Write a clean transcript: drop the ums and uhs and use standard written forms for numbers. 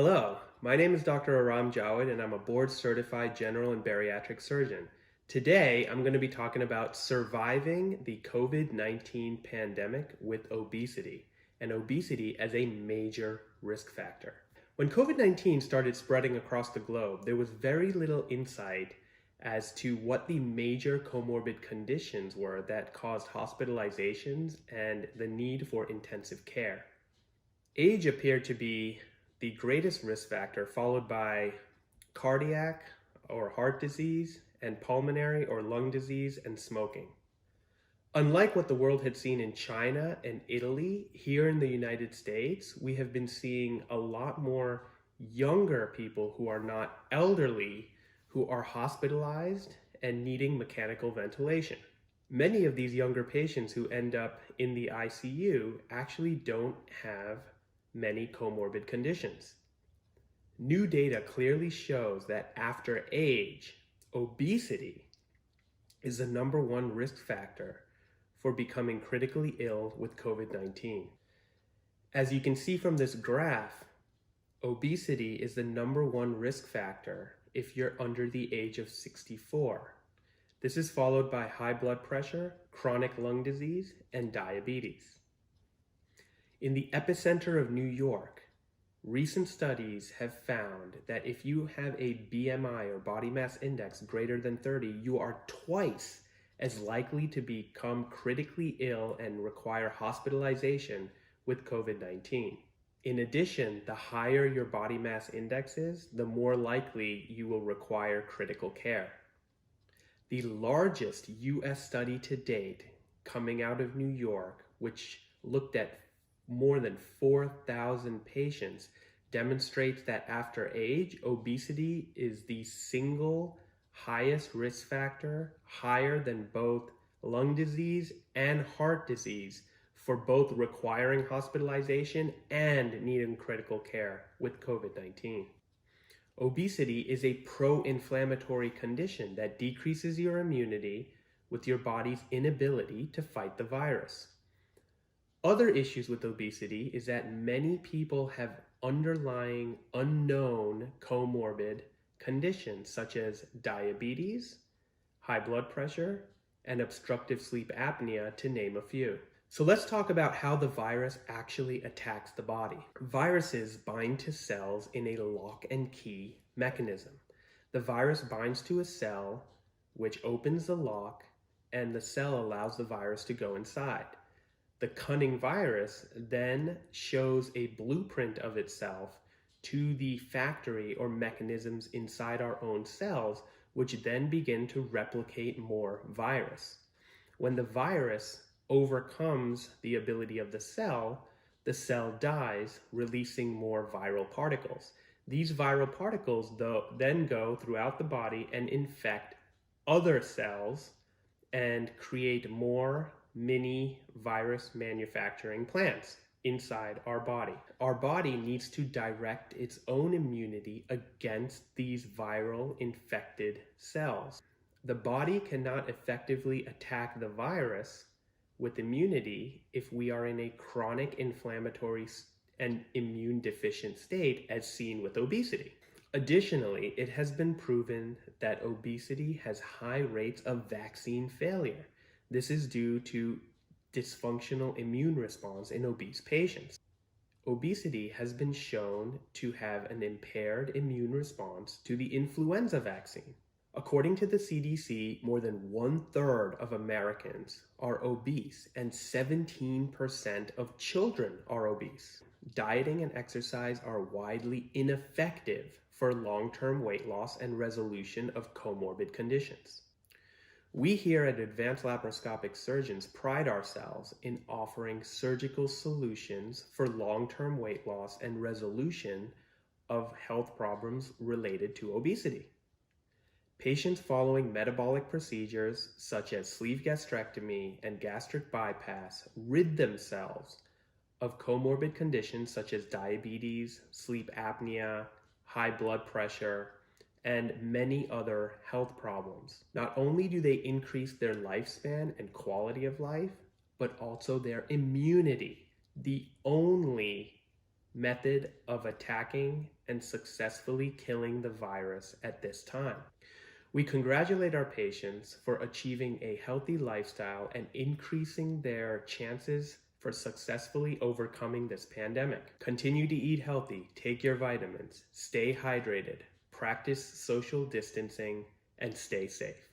Hello, my name is Dr. Aram Jawed and I'm a board certified general and bariatric surgeon. Today, I'm going to be talking about surviving the COVID-19 pandemic with obesity and obesity as a major risk factor. When COVID-19 started spreading across the globe, there was very little insight as to what the major comorbid conditions were that caused hospitalizations and the need for intensive care. Age appeared to be the greatest risk factor, followed by cardiac or heart disease, and pulmonary or lung disease, and smoking. Unlike what the world had seen in China and Italy, here in the United States, we have been seeing a lot more younger people who are not elderly, who are hospitalized and needing mechanical ventilation. Many of these younger patients who end up in the ICU actually don't have many comorbid conditions. New data clearly shows that after age, obesity is the #1 risk factor for becoming critically ill with COVID-19. As you can see from this graph, obesity is the #1 risk factor if you're under the age of 64. This is followed by high blood pressure, chronic lung disease, and diabetes. In the epicenter of New York, recent studies have found that if you have a BMI or body mass index greater than 30, you are twice as likely to become critically ill and require hospitalization with COVID-19. In addition, the higher your body mass index is, the more likely you will require critical care. The largest US study to date coming out of New York, which looked at more than 4,000 patients, demonstrates that after age, obesity is the single highest risk factor, higher than both lung disease and heart disease, for both requiring hospitalization and needing critical care with COVID-19. Obesity is a pro-inflammatory condition that decreases your immunity with your body's inability to fight the virus. Other issues with obesity is that many people have underlying unknown comorbid conditions such as diabetes, high blood pressure, and obstructive sleep apnea, to name a few. So let's talk about how the virus actually attacks the body. Viruses bind to cells in a lock and key mechanism. The virus binds to a cell, which opens the lock, and the cell allows the virus to go inside. The cunning virus then shows a blueprint of itself to the factory or mechanisms inside our own cells, which then begin to replicate more virus. When the virus overcomes the ability of the cell dies, releasing more viral particles. These viral particles, then go throughout the body and infect other cells and create more mini virus manufacturing plants inside our body. Our body needs to direct its own immunity against these viral infected cells. The body cannot effectively attack the virus with immunity if we are in a chronic inflammatory and immune deficient state, as seen with obesity. Additionally, it has been proven that obesity has high rates of vaccine failure. This is due to dysfunctional immune response in obese patients. Obesity has been shown to have an impaired immune response to the influenza vaccine. According to the CDC, more than 1/3 of Americans are obese and 17% of children are obese. Dieting and exercise are widely ineffective for long-term weight loss and resolution of comorbid conditions. We here at Advanced Laparoscopic Surgeons pride ourselves in offering surgical solutions for long-term weight loss and resolution of health problems related to obesity. Patients following metabolic procedures such as sleeve gastrectomy and gastric bypass rid themselves of comorbid conditions such as diabetes, sleep apnea, high blood pressure, and many other health problems. Not only do they increase their lifespan and quality of life, but also their immunity. The only method of attacking and successfully killing the virus at this time. We congratulate our patients for achieving a healthy lifestyle and increasing their chances for successfully overcoming this pandemic. Continue to eat healthy, take your vitamins, stay hydrated, practice social distancing, and stay safe.